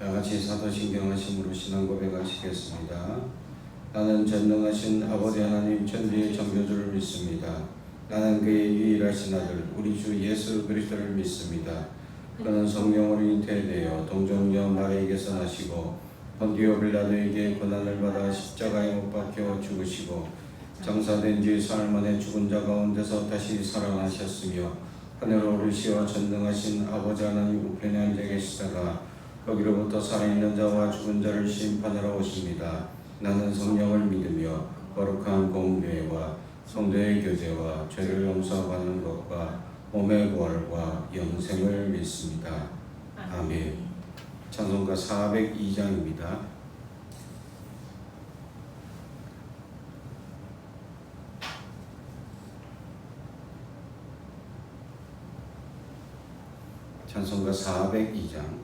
다같이 사도신경 하심으로 신앙 고백하시겠습니다. 나는 전능하신 아버지 하나님 천지의 창조주를 믿습니다. 나는 그의 유일하신 아들 우리 주 예수 그리스도를 믿습니다. 그는 성령으로 잉태되어 동정녀 마리에게서 나시고 본디오 빌라도에게 고난을 받아 십자가에 못 박혀 죽으시고 장사된 지 사흘 만에 죽은 자 가운데서 다시 살아나셨으며 하늘로 오르시어 전능하신 아버지 하나님 우편에 앉아 계시다가 거기로부터 살아있는 자와 죽은 자를 심판하러 오십니다. 나는 성령을 믿으며 거룩한 공교회와 성도의 교제와 죄를 용서받는 것과 몸의 부활과 영생을 믿습니다. 아멘. 찬송가 402장입니다. 찬송가 402장.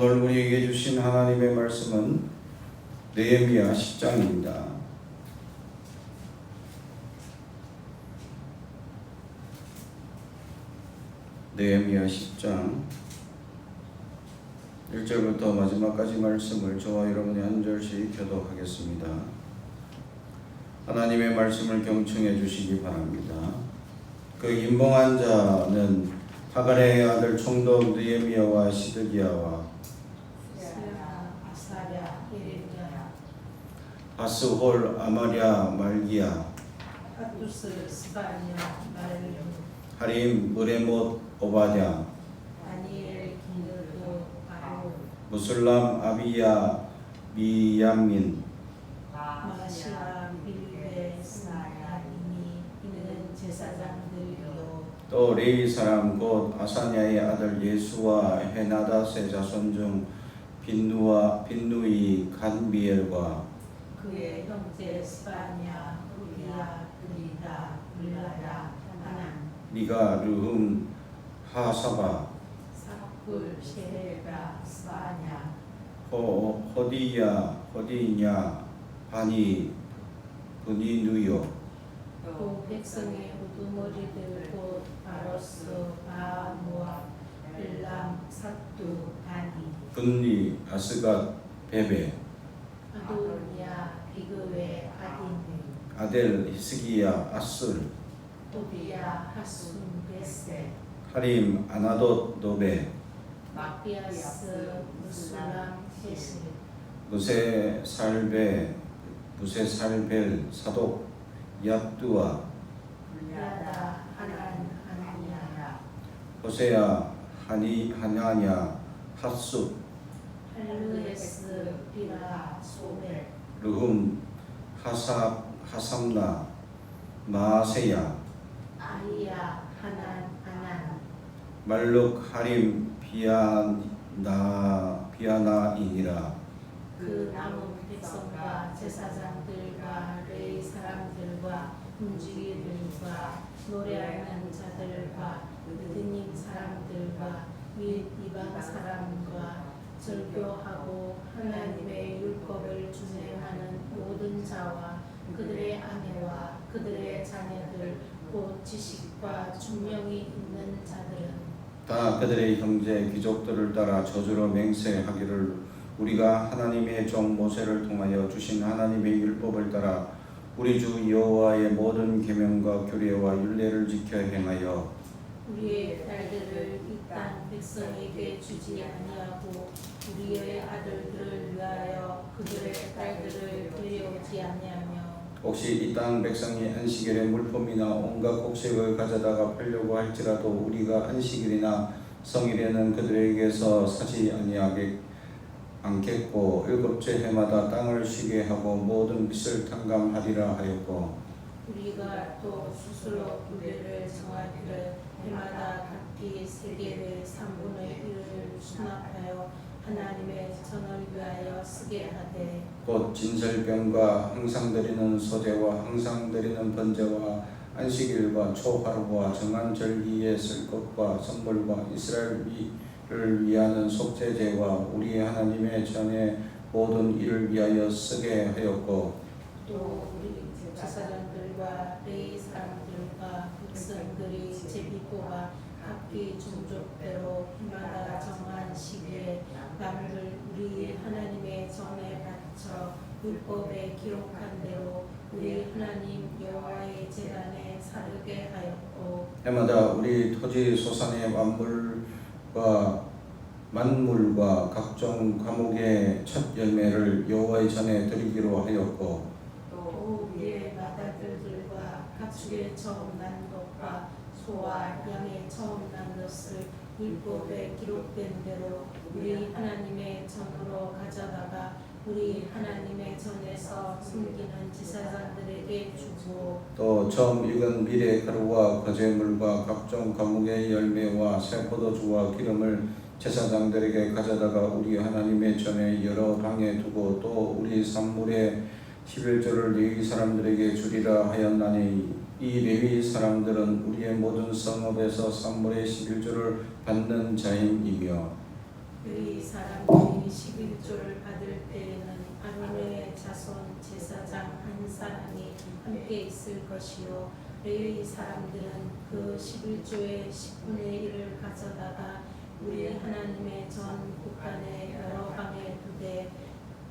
오늘 우리에게 주신 하나님의 말씀은 느헤미야 10장입니다. 느헤미야 10장 1절부터 마지막까지 말씀을 저와 여러분이 한 절씩 교독하겠습니다. 하나님의 말씀을 경청해 주시기 바랍니다. 그 임봉한 자는 하갈의 아들 총독 느헤미야와 시드기야와 아사랴, 예레미야, 바스홀, 아마랴, 말기야, 하투스, 스바냐, 말름, 하림, 무레못, 오바댜, 다니엘, 기느도, 바로, 무슬람, 아비야, 미야민, 마시아, 빌베, 스나야이니 이는 제사장들이요. 또 레위 사람 곧 아사냐의 아들 예수와 헤나닷의 자손 중 빈누이, 간미엘과 그의 형제 스바냐, 우리야, 그리다, 블라야, 하난, 니가, 르흠, 하사바, 사풀, 셰레가, 스바냐, 호디냐, 바니, 브니누요, 또 백성의 우두머리들 곧 바로스, 바모아, 엘람, 삿두, 다니, 분리, 아스갓, 베베, 아도니아, 비그웨, 아딘, 아델, 히스기야, 아술, 도비야, 하순, 베세, 하림, 아나돗, 노베, 마피아스, 무술람, 헤실, 무세살벨, 사독, 얍두아, 야다, 하난, 하나니아, 호세야, 하냐냐, 핫숲, 할루에스, 비라, 소멜, 르흠, 하삼나, 마세야, 아이야, 하난, 아난, 말룩, 하림, 비아나이니라. 그 남은 백성과 제사장들과 레위 사람들과 움직이들과 노래하는 자들과 느드님 사람들과 및 이방 사람과 절교하고 하나님의 율법을 준행하는 모든 자와 그들의 아내와 그들의 자녀들 곧 지식과 준명이 있는 자들은 다 그들의 형제 귀족들을 따라 저주로 맹세하기를 우리가 하나님의 종 모세를 통하여 주신 하나님의 율법을 따라 우리 주 여호와의 모든 계명과 규례와 율례를 지켜 행하여 우리의 딸들을 이 땅 백성에게 주지 아니하고 우리의 아들들을 위하여 그들의 딸들을 데려오지 아니하며 혹시 이 땅 백성이 안식일에 물품이나 온갖 곡식을 가져다가 팔려고 할지라도 우리가 안식일이나 성일에는 그들에게서 사지 않겠고 일곱째 해마다 땅을 쉬게 하고 모든 빚을 탕감하리라 하였고 우리가 또 스스로 구별을 정하기를 해마다 각기 세계의 3분의 1을 수납하여 하나님의 전을 위하여 쓰게 하되 곧 진설병과 항상 드리는 소제와 항상 드리는 번제와 안식일과 초하루와 정한 절기에 쓸 것과 선물과 이스라엘을 위하는 속죄제와 우리 하나님의 전의 모든 일을 위하여 쓰게 하였고 또 우리 제사장들과 레위 사람들과 백성들이 제비뽑아 각기 종족대로 해마다 정한 시기에 나무를 우리 하나님의 전에 바쳐 율법에 기록한 대로 우리 하나님 여호와의 제단에 사르게 하였고 해마다 우리 토지 소산의 만물과 각종 과목의 첫 열매를 여호와의 전에 드리기로 하였고 또 우리의 맏아들들과 가축의 처음 난 것과 소와 양의 처음 난 것을 율법에 기록된 대로 우리 하나님의 전으로 가져다가 우리 하나님의 전에서 숨기는 제사장들에게 주고 또 처음 익은 밀의 가루와 거제물과 각종 과목의 열매와 새 포도주와 기름을 제사장들에게 가져다가 우리 하나님의 전에 여러 방에 두고 또 우리 산물의 11조를 레위 사람들에게 주리라 하였나니 이 레위 사람들은 우리의 모든 성읍에서 산물의 11조를 받는 자임이며 레위 사람들이 11조를 받을 때에는 아론의 자손 제사장 한 사람이 함께 있을 것이요 레위 사람들은 그 11조의 10분의 1을 가져다가 우리 하나님의 전 곳간의 여러 방에 두되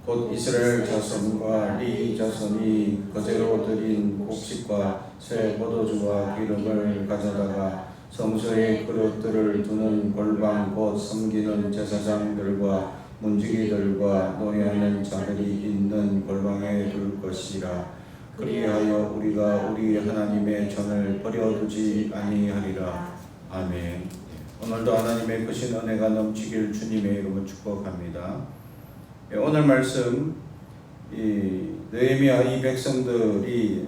곧 이스라엘 자손과 리 자손이 거제로 드린 곡식과 새 포도주와 기름을 가져다가 성소의 그릇들을 두는 골방 곧 섬기는 제사장들과 문지기들과 노래하는 자들이 있는 골방에 둘 것이라. 그리하여 우리가 우리 하나님의 전을 버려두지 아니하리라. 아멘. 오늘도 하나님의 크신 은혜가 넘치길 주님의 이름으로 축복합니다. 오늘 말씀 느헤미야 이 백성들이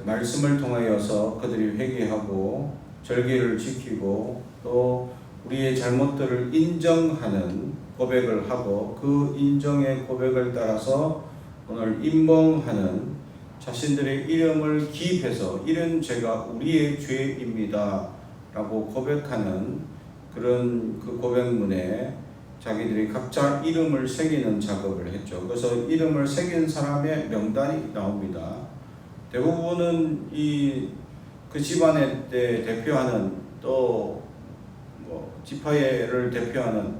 말씀을 통하여서 그들이 회개하고 절기를 지키고 또 우리의 잘못들을 인정하는 고백을 하고 그 인정의 고백을 따라서 오늘 임봉하는 자신들의 이름을 기입해서 이런 죄가 우리의 죄입니다 라고 고백하는 그런 그 고백문에 자기들이 각자 이름을 새기는 작업을 했죠. 그래서 이름을 새긴 사람의 명단이 나옵니다. 대부분은 그 집안에 대표하는 또 지파회를 대표하는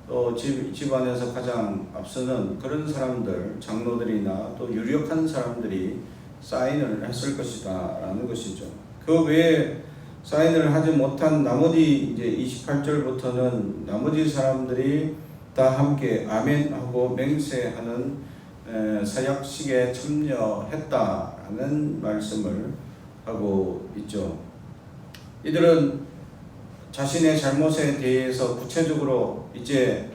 또 집안에서 가장 앞서는 그런 사람들, 장로들이나 또 유력한 사람들이 사인을 했을 것이다 라는 것이죠. 그 외에 사인을 하지 못한 나머지 이제 28절부터는 나머지 사람들이 다 함께 아멘하고 맹세하는 사약식에 참여했다라는 말씀을 하고 있죠. 이들은 자신의 잘못에 대해서 구체적으로 이제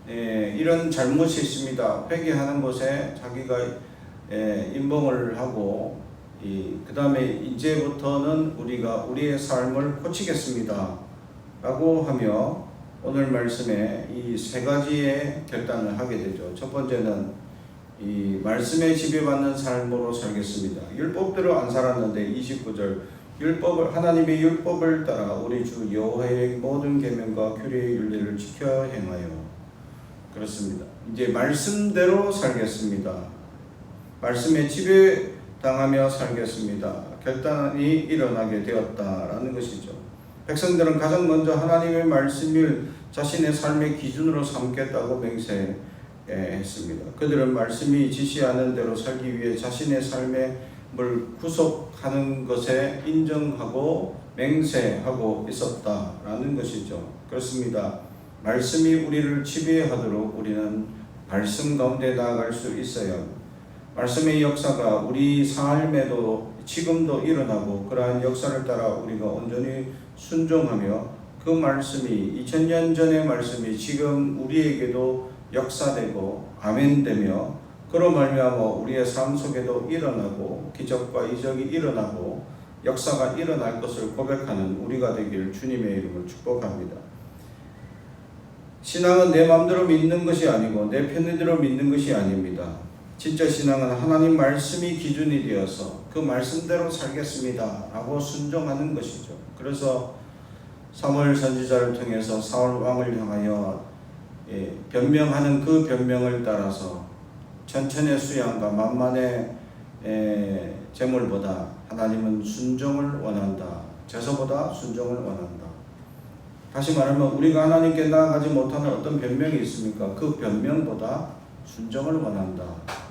이런 잘못이 있습니다. 회개하는 것에 자기가 임봉을 하고 그 다음에 이제부터는 우리가 우리의 삶을 고치겠습니다 라고 하며 오늘 말씀에 이 세 가지의 결단을 하게 되죠. 첫 번째는 이 말씀에 지배받는 삶으로 살겠습니다. 율법대로 안 살았는데 29절 하나님의 율법을 따라 우리 주 여호와의 모든 계명과 규례의 윤례를 지켜 행하여 그렇습니다. 이제 말씀대로 살겠습니다. 말씀에 지배당하며 살겠습니다. 결단이 일어나게 되었다라는 것이죠. 백성들은 가장 먼저 하나님의 말씀을 자신의 삶의 기준으로 삼겠다고 맹세했습니다. 그들은 말씀이 지시하는 대로 살기 위해 자신의 삶의 구속하는 것에 인정하고 맹세하고 있었다라는 것이죠. 그렇습니다. 말씀이 우리를 지배하도록 우리는 말씀 가운데 나아갈 수 있어요. 말씀의 역사가 우리 삶에도 지금도 일어나고 그러한 역사를 따라 우리가 온전히 순종하며 그 말씀이 2000년 전의 말씀이 지금 우리에게도 역사되고 아멘되며 그로 말미암아 우리의 삶 속에도 일어나고 기적과 이적이 일어나고 역사가 일어날 것을 고백하는 우리가 되길 주님의 이름으로 축복합니다. 신앙은 내 마음대로 믿는 것이 아니고 내 편의대로 믿는 것이 아닙니다. 진짜 신앙은 하나님 말씀이 기준이 되어서 그 말씀대로 살겠습니다 라고 순종하는 것이죠. 그래서 사무엘 선지자를 통해서 사울 왕을 향하여 변명하는 그 변명을 따라서 천천의 수양과 만만의 재물보다 하나님은 순종을 원한다. 제사보다 순종을 원한다. 다시 말하면 우리가 하나님께 나아가지 못하는 어떤 변명이 있습니까? 그 변명보다 순종을 원한다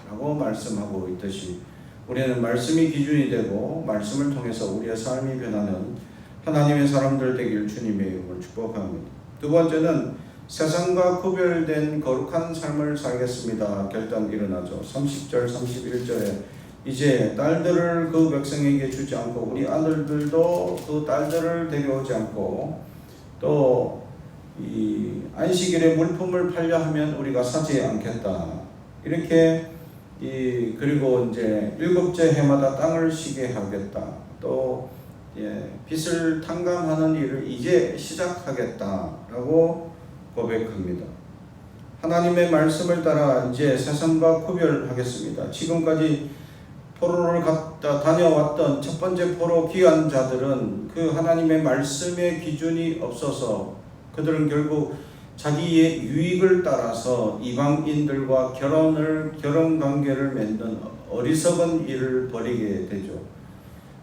라고 말씀하고 있듯이 우리는 말씀이 기준이 되고 말씀을 통해서 우리의 삶이 변하는 하나님의 사람들 되길 주님의 이름으로 축복합니다. 두 번째는 세상과 구별된 거룩한 삶을 살겠습니다. 결단 일어나죠. 30절 31절에 이제 딸들을 그 백성에게 주지 않고 우리 아들들도 그 딸들을 데려오지 않고 또 이 안식일에 물품을 팔려 하면 우리가 사지 않겠다. 이렇게 그리고 이제 일곱째 해마다 땅을 쉬게 하겠다. 또 빚을 탕감하는 일을 이제 시작하겠다라고 고백합니다. 하나님의 말씀을 따라 이제 세상과 구별하겠습니다. 지금까지 포로를 갔다 다녀왔던 첫 번째 포로 귀한 자들은 그 하나님의 말씀의 기준이 없어서 그들은 결국 자기의 유익을 따라서 이방인들과 결혼 관계를 맺는 어리석은 일을 벌이게 되죠.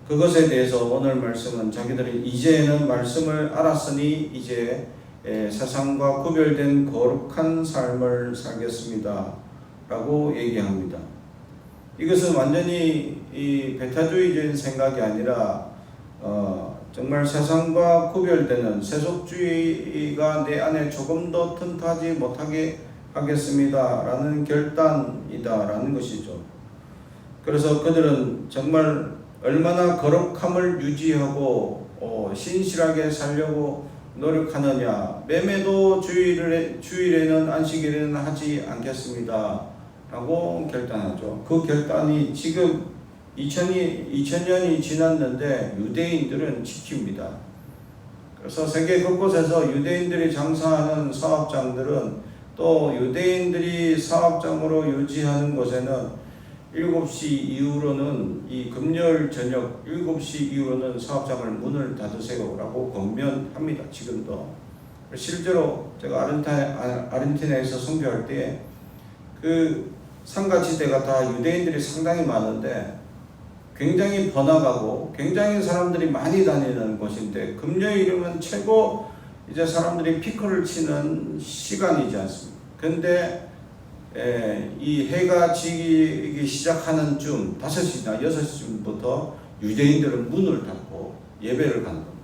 그것에 대해서 오늘 말씀은 자기들이 이제는 말씀을 알았으니 이제 세상과 구별된 거룩한 삶을 살겠습니다 라고 얘기합니다. 이것은 완전히 이 배타주의적인 생각이 아니라 정말 세상과 구별되는 세속주의가 내 안에 조금 더 튼튼하지 못하게 하겠습니다 라는 결단이다 라는 것이죠. 그래서 그들은 정말 얼마나 거룩함을 유지하고 신실하게 살려고 노력하느냐. 매매도 주일에는 안식일에는 하지 않겠습니다 라고 결단하죠. 그 결단이 지금 2000년이 지났는데 유대인들은 지킵니다. 그래서 세계 곳곳에서 유대인들이 장사하는 사업장들은 또 유대인들이 사업장으로 유지하는 곳에는 7시 이후로는 이 금요일 저녁 7시 이후로는 사업장을 문을 닫으세요 라고 권면합니다. 지금도. 실제로 제가 아르헨티나에서 선교할 때 그 상가지대가 다 유대인들이 상당히 많은데 굉장히 번화가고 굉장히 사람들이 많이 다니는 곳인데 금요일이면 최고 이제 사람들이 피크를 치는 시간이지 않습니까? 근데 이 해가 지기 시작하는 쯤 5시나 6시쯤부터 유대인들은 문을 닫고 예배를 가는 겁니다.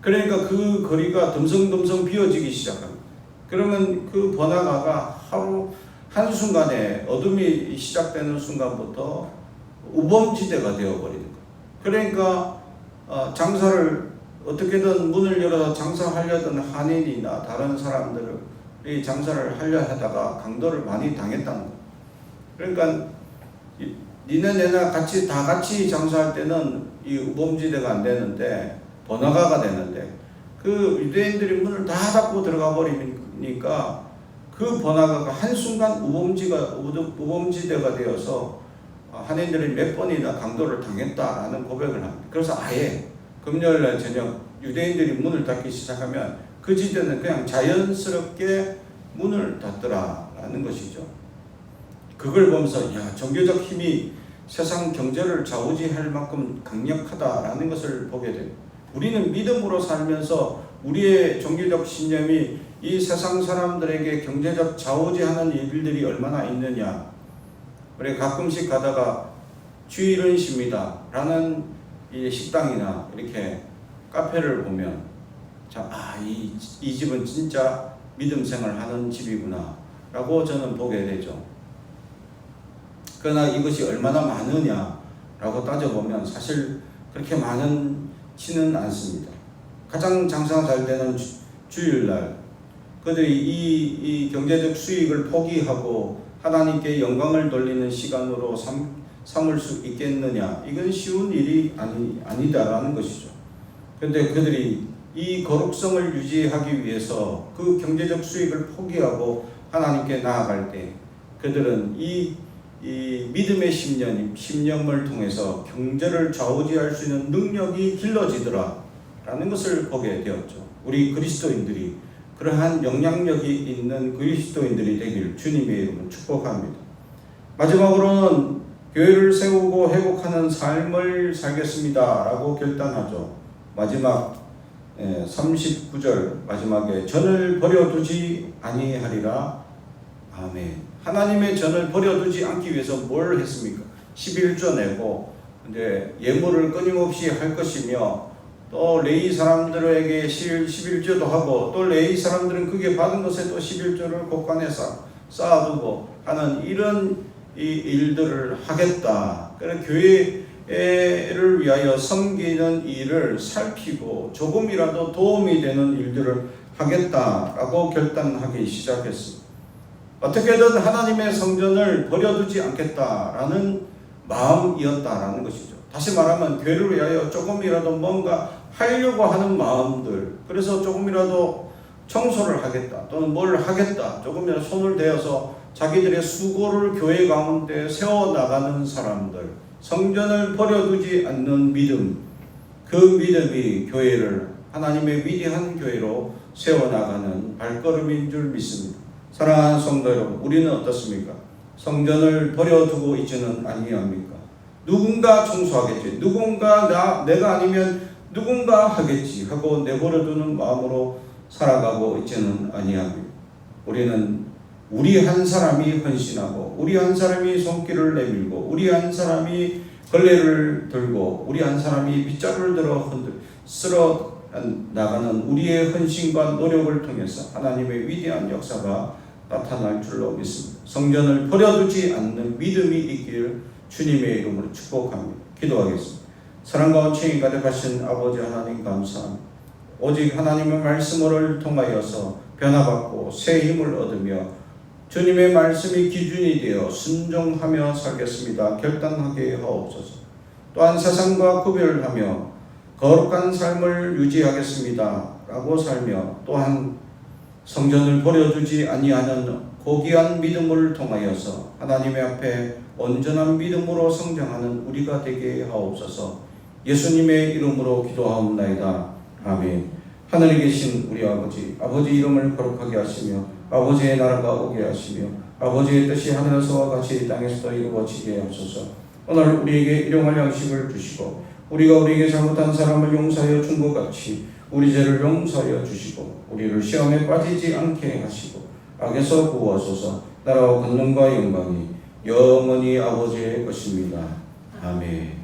그러니까 그 거리가 듬성듬성 비어지기 시작합니다. 그러면 그 번화가가 하루 한순간에 어둠이 시작되는 순간부터 우범지대가 되어버리는 거예요. 그러니까 장사를 어떻게든 문을 열어서 장사하려던 한인이나 다른 사람들이 장사를 하려 하다가 강도를 많이 당했다는 거예요. 그러니까 니네 내나 다 같이 장사할 때는 이 우범지대가 안 되는데 번화가가 되는데 그 유대인들이 문을 다 닫고 들어가 버리니까 그 번화가가 한순간 우범지대가 되어서 한인들이 몇 번이나 강도를 당했다라는 고백을 합니다. 그래서 아예 금요일날 저녁 유대인들이 문을 닫기 시작하면 그 지대는 그냥 자연스럽게 문을 닫더라라는 것이죠. 그걸 보면서 야, 종교적 힘이 세상 경제를 좌우지할 만큼 강력하다라는 것을 보게 됩니다. 우리는 믿음으로 살면서 우리의 종교적 신념이 이 세상 사람들에게 경제적 좌우지하는 일들이 얼마나 있느냐. 우리 가끔씩 가다가 주일은 쉽니다 라는 이 식당이나 이렇게 카페를 보면 이 집은 진짜 믿음 생활하는 집이구나 라고 저는 보게 되죠. 그러나 이것이 얼마나 많으냐 라고 따져보면 사실 그렇게 많지는 않습니다. 가장 장사가 잘 되는 주일날 그들이 이 경제적 수익을 포기하고 하나님께 영광을 돌리는 시간으로 삼을 수 있겠느냐? 이건 쉬운 일이 아니다라는 것이죠. 그런데 그들이 이 거룩성을 유지하기 위해서 그 경제적 수익을 포기하고 하나님께 나아갈 때 그들은 이 믿음의 신념을 통해서 경제를 좌우지할 수 있는 능력이 길러지더라라는 것을 보게 되었죠. 우리 그리스도인들이 그러한 영향력이 있는 그리스도인들이 되길 주님의 이름으로 축복합니다. 마지막으로는 교회를 세우고 회복하는 삶을 살겠습니다 라고 결단하죠. 마지막 39절 마지막에 전을 버려두지 아니하리라. 아멘. 하나님의 전을 버려두지 않기 위해서 뭘 했습니까? 11조 내고 근데 예물을 끊임없이 할 것이며 또 레위 사람들에게 11조도 하고 또 레위 사람들은 그게 받은 것에 또 11조를 곳간에 쌓아두고 하는 이런 일들을 하겠다. 그래서 교회를 위하여 섬기는 일을 살피고 조금이라도 도움이 되는 일들을 하겠다라고 결단하기 시작했습니다. 어떻게든 하나님의 성전을 버려두지 않겠다라는 마음이었다라는 것이죠. 다시 말하면 교회를 위하여 조금이라도 뭔가 하려고 하는 마음들, 그래서 조금이라도 청소를 하겠다 또는 뭘 하겠다, 조금이라도 손을 대어서 자기들의 수고를 교회 가운데 세워나가는 사람들, 성전을 버려두지 않는 믿음, 그 믿음이 교회를 하나님의 위대한 교회로 세워나가는 발걸음인 줄 믿습니다. 사랑하는 성도 여러분, 우리는 어떻습니까? 성전을 버려두고 있지는 아니합니까? 누군가 청소하겠지, 누군가 내가 아니면 누군가 하겠지 하고 내버려두는 마음으로 살아가고 있지는 아니하며 우리는 우리 한 사람이 헌신하고 우리 한 사람이 손길을 내밀고 우리 한 사람이 걸레를 들고 우리 한 사람이 빗자루를 들어 쓸어 나가는 우리의 헌신과 노력을 통해서 하나님의 위대한 역사가 나타날 줄로 믿습니다. 성전을 버려두지 않는 믿음이 있기를 주님의 이름으로 축복합니다. 기도하겠습니다. 사랑과 온칭이 가득하신 아버지 하나님 감사합니다. 오직 하나님의 말씀을 통하여서 변화받고 새 힘을 얻으며 주님의 말씀이 기준이 되어 순종하며 살겠습니다. 결단하게 하옵소서. 또한 세상과 구별하며 거룩한 삶을 유지하겠습니다. 라고 살며 또한 성전을 버려두지 아니하는 고귀한 믿음을 통하여서 하나님의 앞에 온전한 믿음으로 성장하는 우리가 되게 하옵소서. 예수님의 이름으로 기도하옵나이다. 아멘. 하늘에 계신 우리 아버지, 아버지 이름을 거룩하게 하시며 아버지의 나라가 오게 하시며 아버지의 뜻이 하늘에서와 같이 땅에서도 이루어지게 하소서. 오늘 우리에게 일용할 양식을 주시고 우리가 우리에게 잘못한 사람을 용서하여 준 것 같이 우리 죄를 용서하여 주시고 우리를 시험에 빠지지 않게 하시고 악에서 구하소서. 나라와 권능과 영광이 영원히 아버지의 것입니다. 아멘.